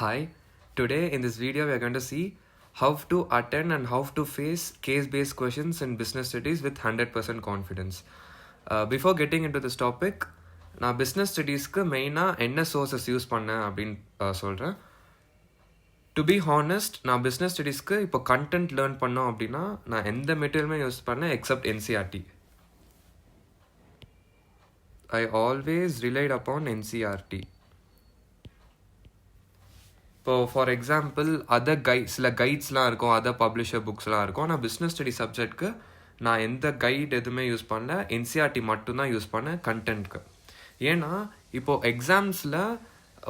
Hi, today in this video we are going to see how to attend and how to face case-based questions in business studies with 100% confidence. Before getting into this topic, நான் business studiesக்கு மெயினாக என்ன sources use பண்ணேன் அப்படின்னு சொல்கிறேன். To be honest, நான் business ஸ்டடீஸ்க்கு இப்போ content learn பண்ணோம் அப்படின்னா நான் எந்த மெட்டீரியலுமே யூஸ் பண்ணேன் accept NCERT. I always relied upon NCERT. இப்போது ஃபார் எக்ஸாம்பிள் சில கைட்ஸ்லாம் இருக்கும், பப்ளிஷர் புக்ஸ்லாம் இருக்கும். ஆனால் பிஸ்னஸ் ஸ்டடி சப்ஜெக்ட்க்கு நான் எந்த கைட் எதுவுமே யூஸ் பண்ணல, என்சிஆர்டி மட்டும்தான் யூஸ் பண்ணேன் கண்டென்ட்க்கு. ஏன்னா இப்போது எக்ஸாம்ஸில்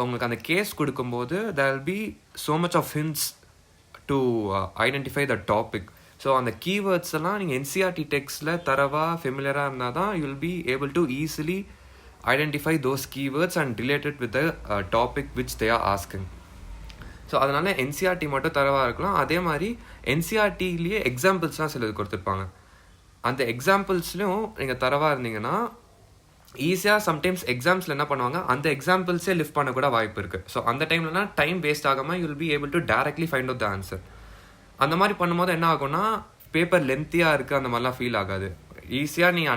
உங்களுக்கு அந்த கேஸ் கொடுக்கும்போது there will be so much of hints to identify the topic. So அந்த கீவேர்ட்ஸ் எல்லாம் நீங்கள் என்சிஆர்டி டெக்ஸ்டில் ஃபெமிலியராக இருந்தால் தான் you will be able to easily identify those keywords and related with the topic which they are asking. So அதனால் NCERT மட்டும் தரவாக இருக்கலாம். அதே மாதிரி என்சிஆர்டிலேயே எக்ஸாம்பிள்ஸ்லாம் சிலது கொடுத்துருப்பாங்க. அந்த எக்ஸாம்பிள்ஸ்லையும் நீங்கள் தரவாக இருந்தீங்கன்னா ஈஸியாக சம்டைம்ஸ் எக்ஸாம்ஸில் என்ன பண்ணுவாங்க, அந்த எக்ஸாம்பிள்ஸே லிஃப்ட் பண்ண கூட வாய்ப்பு இருக்குது. ஸோ அந்த டைம்லனா டைம் வேஸ்ட் ஆகாமல் you will be able to directly find out the answer. அந்த மாதிரி பண்ணும்போது என்ன ஆகும்னா பேப்பர் லென்த்தியாக இருக்குது அந்த மாதிரிலாம் ஃபீல் ஆகாது. ஈஸியாக நீங்கள்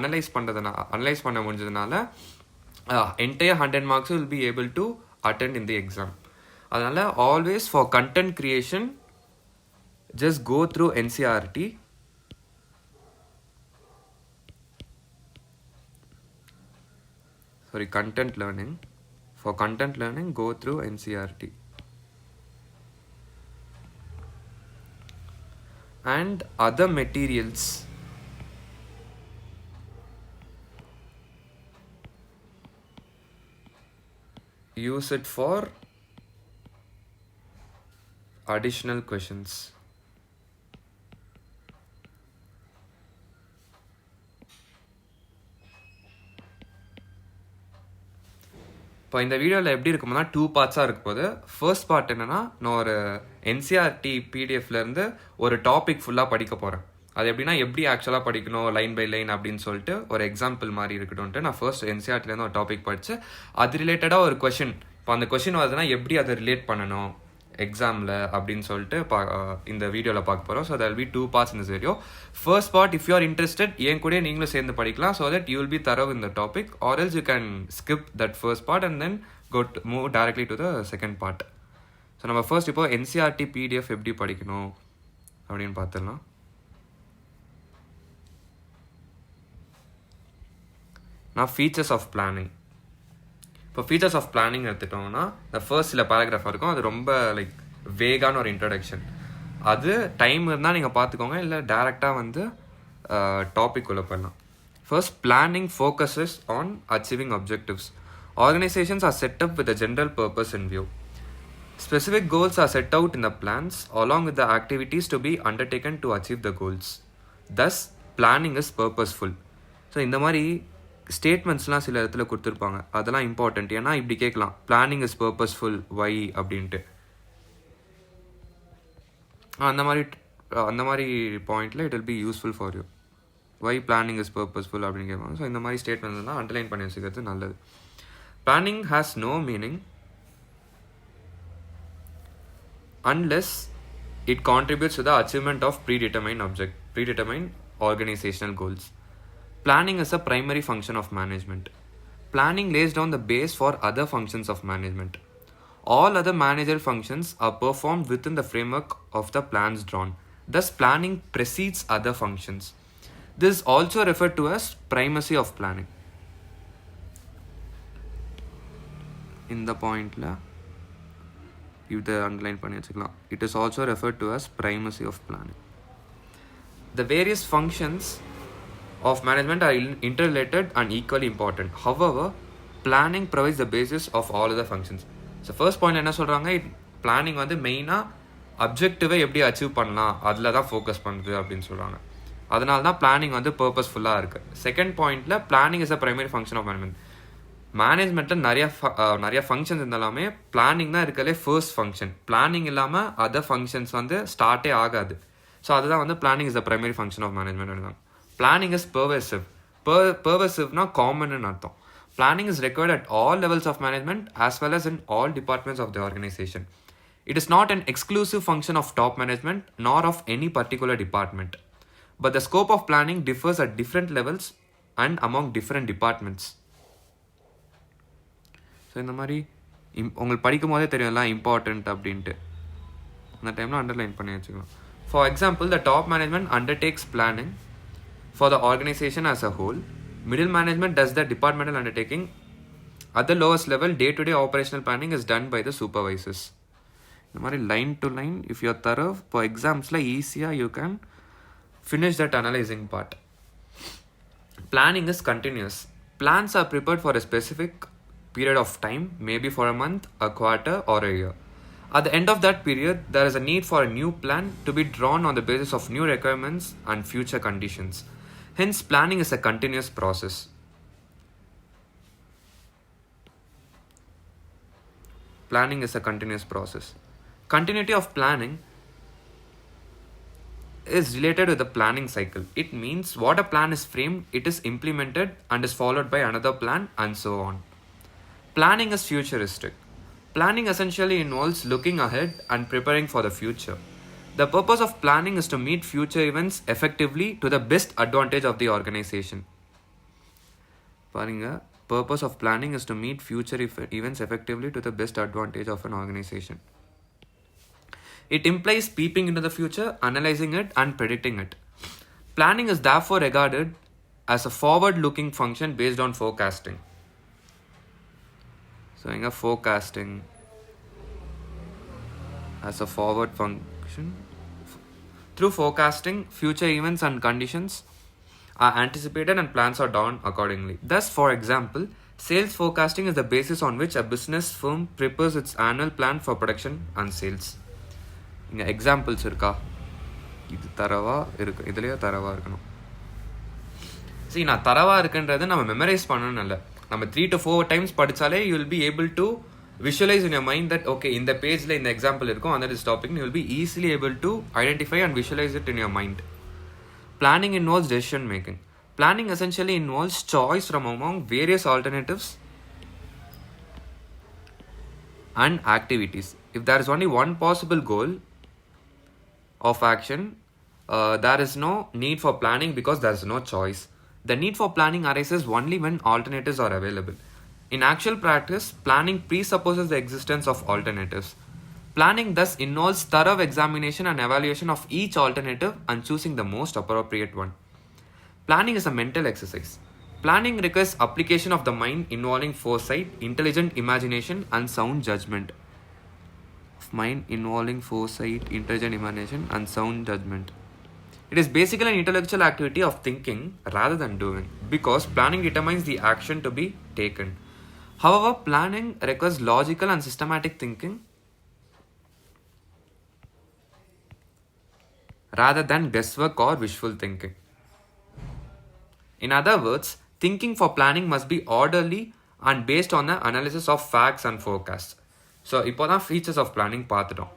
அனலைஸ் பண்ண முடிஞ்சதுனால entire 100 marks will be able to attend in the exam. அதனால் always for content creation just go through NCERT. Content learning. For content learning, go through NCERT. And other materials. Use it for additional questions. இப்போ இந்த வீடியோவில் எப்படி இருக்கும்னா 2 பார்ட்ஸாக இருக்கும் போது, first part என்னென்னா நான் ஒரு என்சிஆர்டி பிடிஎஃப்லேருந்து ஒரு டாபிக் ஃபுல்லாக படிக்க போகிறேன். அது எப்படின்னா எப்படி ஆக்சுவலாக படிக்கணும் லைன் பை லைன் அப்படின்னு சொல்லிட்டு ஒரு எக்ஸாம்பிள் மாதிரி இருக்கட்டும்ட்டு நான் ஃபர்ஸ்ட் என்சிஆர்டிலேருந்து ஒரு டாபிக் படித்து அது ரிலேட்டடாக ஒரு கொஷின், இப்போ அந்த கொஷின் வருதுன்னா எப்படி அதை ரிலேட் பண்ணணும் எக்ஸாமில் அப்படின்னு சொல்லிட்டு இந்த வீடியோவில் பார்க்க போகிறோம். So there will be 2 parts in this video. First part, if you are interested என் கூட நீங்களும் சேர்ந்து படிக்கலாம். So that you will be thorough in the topic, or else you can skip that first part and then move directly to the second part. So நம்ம first இப்போ NCERT PDF எப்படி படிக்கணும் அப்படின்னு பார்த்துடலாம். நான் ஃபீச்சர்ஸ் ஆஃப் பிளானிங். இப்போ features of planning எடுத்துட்டோம்னா இந்த ஃபர்ஸ்ட் சில பேராகிராஃபாக இருக்கும், அது ரொம்ப வேகான ஒரு இன்ட்ரடக்ஷன். அது டைம் இருந்தால் நீங்கள் பார்த்துக்கோங்க, இல்லை டேரெக்டாக டாபிக் உள்ள போயிடலாம். First, planning focuses on achieving objectives. Organizations are set up with a general purpose in view. Specific goals are set out in the plans along with the activities to be undertaken to achieve the goals. Thus, planning is purposeful. So இந்த மாதிரி ஸ்டேட்மெண்ட்ஸ்லாம் சில இடத்துல கொடுத்துருப்பாங்க, அதெல்லாம் important. ஏன்னா இப்படி கேட்கலாம், planning is purposeful வை அப்படின்ட்டு. அந்த மாதிரி பாயிண்டில் it will be useful for you. Why planning is purposeful அப்படின்னு கேட்பாங்க. ஸோ இந்த மாதிரி ஸ்டேட்மெண்ட்லாம் அண்டர்லைன் பண்ணி வச்சுக்கிறது நல்லது. Planning has no meaning unless it contributes to the achievement of predetermined organizational goals. Planning is a primary function of management. Planning lays down the base for other functions of management. All other managerial functions are performed within the framework of the plans drawn. Thus, planning precedes other functions. This is also referred to as primacy of planning. இந்த பாயிண்டில் இதை underline பண்ணி வச்சுக்கலாம். It is also referred to us primacy of planning. The various functions of management are interrelated and equally important. However, planning provides the basis of all other functions. So first point என்ன சொல்கிறாங்க, planning மெயினாக அப்ஜெக்டிவை எப்படி achieve பண்ணலாம் அதில் தான் focus பண்ணுறது அப்படின்னு சொல்கிறாங்க. அதனால தான் பிளானிங் பர்பஸ்ஃபுல்லாக இருக்குது. செகண்ட் பாயிண்டில் planning is a primary function of மேனேஜ்மெண்ட்டில் நிறைய ஃபங்க்ஷன்ஸ் இருந்தாலுமே பிளானிங் தான் இருக்கலே ஃபர்ஸ்ட் ஃபங்க்ஷன். பிளானிங் இல்லாமல் அதர் ஃபங்க்ஷன்ஸ் ஸ்டார்ட்டே ஆகாது. ஸோ அதுதான் planning is the primary function of management. Planning is பெர்வசிவ்னா காமன்னு அர்த்தம். Planning is required at all levels of management as well as in all departments of the organization. It is not an exclusive function of top management nor of any particular department. But the scope of planning differs at different levels and among different departments. So இந்த மாதிரி உங்களுக்கு படிக்கும் போதே தெரியும் எல்லாம் important அப்படின்ட்டு. அந்த டைமில் அண்டர்லைன் பண்ணி வச்சுக்கலாம். For example, the top management undertakes planning for the organisation as a whole. Middle management does the departmental undertaking. At the lowest level, day-to-day operational planning is done by the supervisors. இந்த மாதிரி line to line if you are thorough இப்போ எக்ஸாம்ஸில் ஈஸியாக you can finish that analysing part. Planning is continuous. Plans are prepared for a specific period of time, maybe for a month, a quarter, or a year. At the end of that period, there is a need for a new plan to be drawn on the basis of new requirements and future conditions. Hence, planning is a continuous process. Planning is a continuous process. Continuity of planning is related with the planning cycle. It means what a plan is framed, it is implemented and is followed by another plan and so on. Planning is futuristic. Planning essentially involves looking ahead and preparing for the future. The purpose of planning is to meet future events effectively to the best advantage of the organization. பாருங்க, purpose of planning is to meet future events effectively to the best advantage of an organization. It implies peeping into the future, analyzing it, and predicting it. Planning is therefore regarded as a forward-looking function based on forecasting. So, forecasting as a forward function. Through forecasting, future events and conditions are anticipated and plans are done accordingly. Thus, for example, sales forecasting is the basis on which a business firm prepares its annual plan for production and sales. இங்கே examples இருக்கா? இது தரவா இருக்கு, இதுலேயே தரவா இருக்கணும். சரி, நான் தரவா இருக்குன்றது நம்ம மெமரைஸ் பண்ணணும் இல்லை. நம்ம 3 to 4 times படித்தாலே you will be able to visualise in your mind that okay இந்த பேஜில் இந்த எக்ஸாம்பிள் இருக்கும், அந்த is topic. You will be easily able to identify and visualise it in your mind. Planning involves decision making. Planning essentially involves choice from among various alternatives and activities. If there is only one possible goal of action, there is no need for planning because there is no choice. The need for planning arises only when alternatives are available. In actual practice, planning presupposes the existence of alternatives. Planning thus involves thorough examination and evaluation of each alternative and choosing the most appropriate one. Planning is a mental exercise. Planning requires application of the mind involving foresight, intelligent imagination, and sound judgment. Mind involving foresight, intelligent imagination, and sound judgment. It is basically an intellectual activity of thinking rather than doing, because planning determines the action to be taken. However, planning requires logical and systematic thinking rather than guesswork or wishful thinking. In other words, thinking for planning must be orderly and based on the analysis of facts and forecasts. So இப்போ தான் features of planning பார்த்துட்டோம்.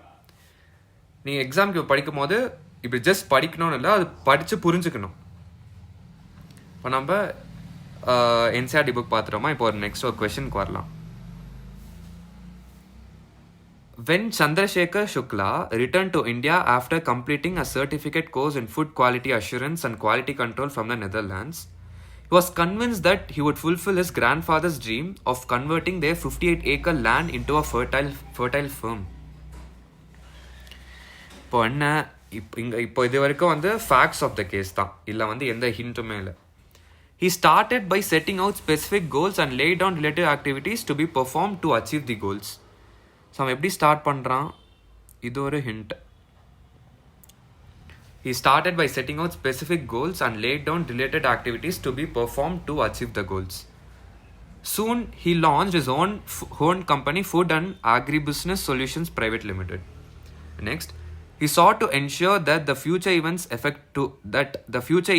நீங்கள் எக்ஸாம்க்கு படிக்கும் போது இப்படி just படிக்கணும்னு இல்லை, அது படித்து புரிஞ்சுக்கணும். இப்போ நம்ம என்சிஆர்டி புக் பார்த்துட்டோமா? இப்போ ஒரு நெக்ஸ்ட் ஒரு கொஷனுக்கு வரலாம். When Chandrasekhar Shukla returned to India after completing a certificate course in food quality assurance and quality control from the Netherlands, he was convinced that he would fulfill his grandfather's dream of converting their 58-acre land into a fertile farm. இப்போ என்ன, இப்போ இது வரைக்கும் வந்து facts of the case தான், இல்லை வந்து எந்த ஹிண்ட்டுமே இல்லை. He started by setting out specific goals and laid down related activities to be performed to achieve the goals. So அவன் எப்படி ஸ்டார்ட் பண்ணுறான்? இது ஒரு hint. He started by setting out specific goals and laid down related activities to be performed to achieve the goals. Soon, he launched his own company, Food and Agribusiness Solutions Private Limited. Next, he sought to ensure that the future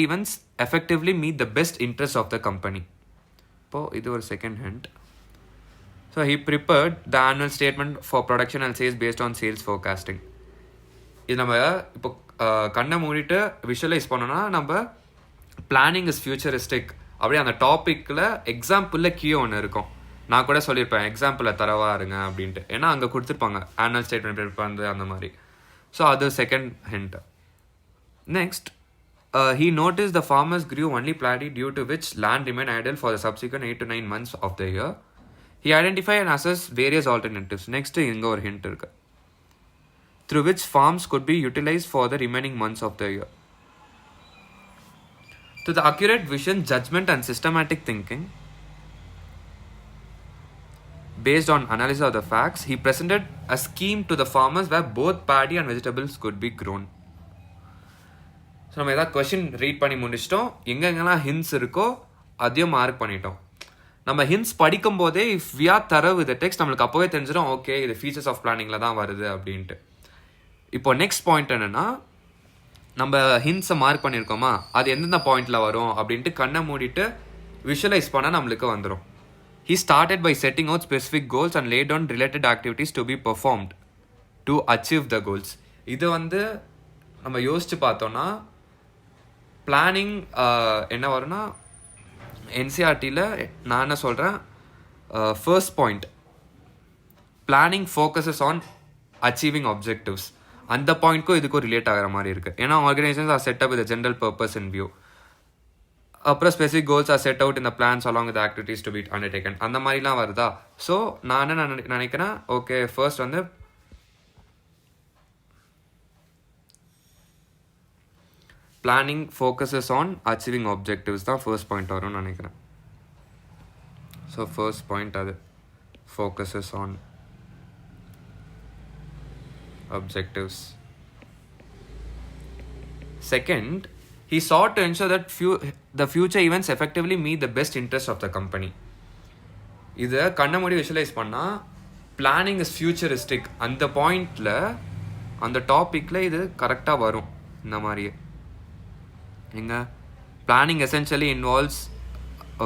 events effectively meet the best interests of the company. இப்போ இது ஒரு second hint. So he prepared the annual statement for production and sales based on sales forecasting. இது நம்ம இப்போ கண்ணை மூடிட்டு visualise பண்ணோன்னா நம்ம பிளானிங் இஸ் ஃபியூச்சரிஸ்டிக் அப்படி அந்த டாப்பிக்கில் எக்ஸாம்பிளில் கீழே ஒன்று இருக்கும். நான் கூட சொல்லியிருப்பேன் எக்ஸாம்பிளில் தரவா இருங்க அப்படின்ட்டு. ஏன்னா அங்கே கொடுத்துருப்பாங்க ஆனுவல் ஸ்டேட்மெண்ட் ப்ரிப்பேர் அந்த மாதிரி. ஸோ அது second hint. Next, he noticed the farmers grew only paddy due to which land remained idle for the subsequent 8 to 9 months of the year. He identified and assessed various alternatives. Next, இங்கே ஒரு hint இருக்கு. Through which farms could be utilized for the remaining months of the year. To the accurate vision, judgment and systematic thinking, based on analysis of the facts, he presented a scheme to the farmers where both paddy and vegetables could be grown. So நம்ம ஏதாவது question read பண்ணி முடிச்சிட்டோம், எங்கெங்கெல்லாம் hints இருக்கோ அதையும் mark பண்ணிட்டோம். நம்ம hints படிக்கும் போதே if we are thorough with text நம்மளுக்கு அப்போவே தெரிஞ்சிடும் ஓகே இது ஃபீச்சர்ஸ் ஆஃப் பிளானிங்கில் தான் வருது அப்படின்ட்டு. இப்போ நெக்ஸ்ட் பாயிண்ட் என்னென்னா, நம்ம ஹிண்ட்ஸை மார்க் பண்ணியிருக்கோமா, அது எந்தெந்த பாயிண்டில் வரும் அப்படின்ட்டு கண்ணை மூடிட்டு விஷுவலைஸ் பண்ணால் நம்மளுக்கு வந்துடும். He started by setting out specific goals and laid down related activities to be performed to achieve the goals. இது வந்து நம்ம யோசிச்சு பார்த்தோன்னா பிளானிங் என்ன வரும்னா, என்சிஆர்டியில் நான் என்ன சொல்கிறேன், first point planning focuses on achieving objectives. அந்த பாயிண்ட்க்கும் இதுக்கும் ரிலேட் ஆகிற மாதிரி இருக்குது. ஏன்னா organisations are set up with general purpose in view. அப்புறம் specific goals are set out இந்த plans along with activities to be undertaken. அந்த மாதிரிலாம் வருதா? ஸோ நான் என்ன நினைக்கிறேன், ஓகே ஃபர்ஸ்ட் வந்து planning focuses on achieving objectives தான் ஃபர்ஸ்ட் பாயிண்ட் வரும்னு நினைக்கிறேன். ஸோ ஃபர்ஸ்ட் பாயிண்ட் அது focuses on objectives. Second, he sought to ensure that the future events effectively meet the best interest of the company. இதை கண்ண மூடி visualise பண்ணால் planning is futuristic அந்த பாயிண்டில் அந்த டாப்பிக்கில் இது கரெக்டாக வரும். இந்த மாதிரியே எங்க planning essentially involves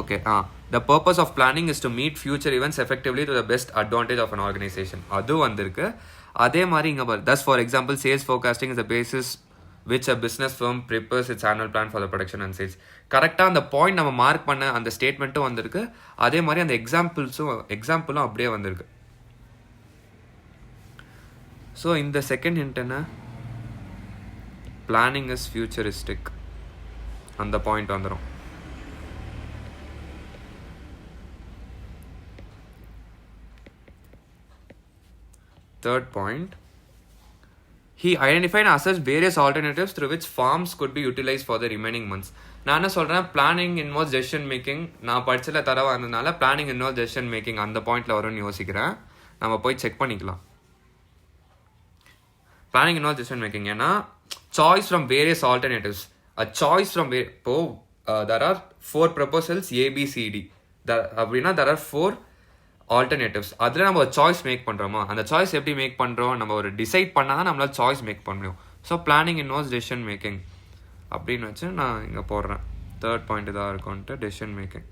okay the purpose of planning is to meet future events effectively to the best advantage of an organization. அது வந்திருக்கு. அதே மாதிரி இங்கே பாரு, thus for example sales forecasting is the basis which a business firm prepares its annual plan for the production and sales. கரெக்டாக அந்த point நம்ம mark பண்ண அந்த ஸ்டேட்மெண்ட்டும் வந்திருக்கு. அதே மாதிரி அந்த எக்ஸாம்பிளும் அப்படியே வந்திருக்கு. ஸோ இந்த செகண்ட் ஹிண்ட் என்ன, பிளானிங் இஸ் ஃபியூச்சரிஸ்டிக் அந்த பாயிண்ட் வந்துடும். Third point, he identified and assessed various alternatives through which farms could be utilized for the remaining months. நான் என்ன சொல்கிறேன், பிளானிங் இன்வால்வ்ஸ் டெசிஷன் மேக்கிங். நான் படிச்சல தர வந்ததுனால பிளானிங் இன்வால்வ்ஸ் டெசிஷன் மேக்கிங் அந்த பாயிண்டில் வரும்னு யோசிக்கிறேன். நம்ம போய் செக் பண்ணிக்கலாம். பிளானிங் இன்வால்வ்ஸ் டெசிஷன் மேக்கிங் ஏன்னா choice from various alternatives. A choice from இப்போ there are 4 proposals ABCD அப்படின்னா there are 4 ஆல்டர்னேட்டிவ்ஸ். அதில் நம்ம ஒரு சாய்ஸ் மேக் பண்ணுறோமா, அந்த சாய்ஸ் எப்படி மேக் பண்ணுறோம், நம்ம ஒரு டிசைட் பண்ணால் தான் நம்மளால் சாய்ஸ் மேக் பண்ண முடியும். So planning involves decision making அப்படின்னு வச்சு நான் இங்கே போடுறேன். தேர்ட் பாயிண்ட் இதாக இருக்கும்ன்ட்டு decision making.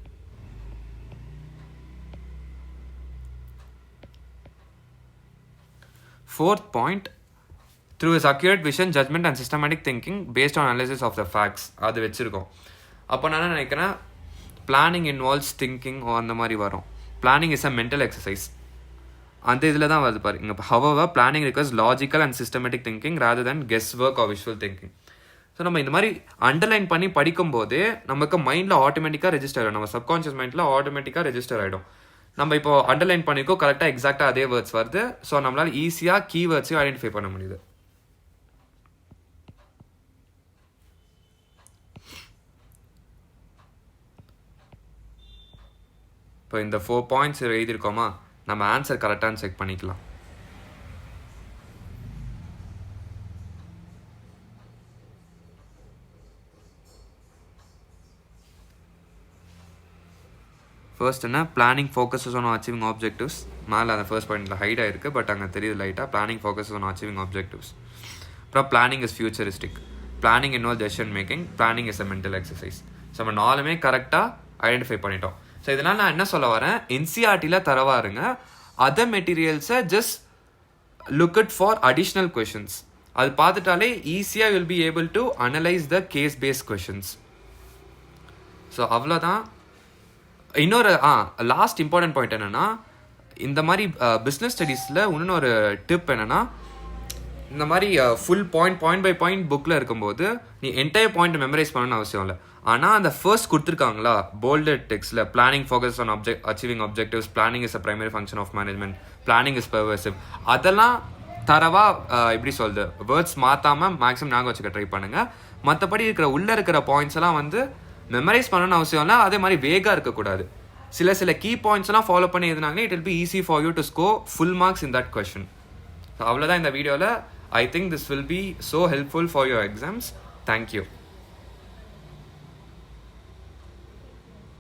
Fourth point, through his accurate vision, judgment and systematic thinking based on analysis of the facts. அது வச்சுருக்கோம். அப்போ நான் என்ன நினைக்கிறேன், பிளானிங் இன்வால்வ்ஸ் திங்கிங் அந்த மாதிரி வரும். Planning is a mental exercise அந்த இதில் தான் வருது பாரு இங்கே. however planning requires logical and systematic thinking rather than guesswork or visual thinking. So நம்ம இந்த மாதிரி அண்டர்லைன் பண்ணி படிக்கும்போதே நமக்கு மைண்டில் ஆட்டோமேட்டிக்காக ரெஜிஸ்டர் ஆகிடும், நம்ம சப்கான்ஷியஸ் மைண்டில் ஆட்டோமேட்டிக்காக ரெஜிஸ்டர் ஆகிடும். நம்ம இப்போ அண்டர்லைன் பண்ணிக்கோ கரெக்டாக எக்ஸாக்டாக அதே வேர்ட்ஸ் வருது. ஸோ நம்மளால் ஈஸியாக கீவேர்ட்ஸையும் ஐடென்டிஃபை பண்ண முடியுது. இப்போ இந்த 4 பாயிண்ட்ஸ் எழுதியிருக்கோமா, நம்ம ஆன்சர் கரெக்டானு செக் பண்ணிக்கலாம். ஃபர்ஸ்ட் என்ன, planning focuses on achieving objectives. மேலே அந்த ஃபர்ஸ்ட் பாயிண்டில் ஹைட் ஆகிருக்கு, பட் அங்கே தெரியுது லைட்டாக. Planning focuses on achieving objectives. அப்புறம் planning is futuristic, planning involve decision making, planning is a mental exercise. So நம்ம 4மே கரெக்டாக ஐடென்டிஃபை பண்ணிட்டோம். ஸோ இதனால் நான் என்ன சொல்ல வரேன், என்சிஆர்டியில் தரவா இருங்க, அதர் மெட்டீரியல்ஸை just look it for additional questions. அது பார்த்துட்டாலே ஈஸியாக will be able to analyse the case based questions. So அவ்வளோதான். இன்னொரு லாஸ்ட் இம்பார்ட்டன்ட் பாயிண்ட் என்னன்னா, இந்த மாதிரி பிஸ்னஸ் ஸ்டடீஸில் இன்னொரு டிப் என்னன்னா, இந்த மாதிரி ஃபுல் பாயிண்ட் பை பாயிண்ட் புக்கில் இருக்கும்போது நீ என்டையர் பாயிண்ட் மெமரைஸ் பண்ணணும்னு அவசியம் இல்லை. ஆனால் அந்த ஃபர்ஸ்ட் கொடுத்துருக்காங்களா போல்டட் டெக்ஸ்டில், planning focus on achieving objectives, planning is a primary function of management, planning is pervasive, அதெல்லாம் தரவா எப்படி சொல்றது வேர்ட்ஸ் மாற்றாமல் மேக்ஸிமம் ஞாபகம் வச்சுக்க ட்ரை பண்ணுங்கள். மற்றபடி உள்ளே இருக்கிற பாயிண்ட்ஸ் எல்லாம் வந்து மெமரைஸ் பண்ணணும்னு அவசியம் இல்லை. அதே மாதிரி வேகாக இருக்கக்கூடாது. சில கீ பாயிண்ட்ஸ் எல்லாம் ஃபாலோ பண்ணி எழுதினாங்கன்னா it will be easy for you to score full marks in that question. அவ்வளோதான் இந்த வீடியோவில். I think this will be so helpful for your exams. Thank you.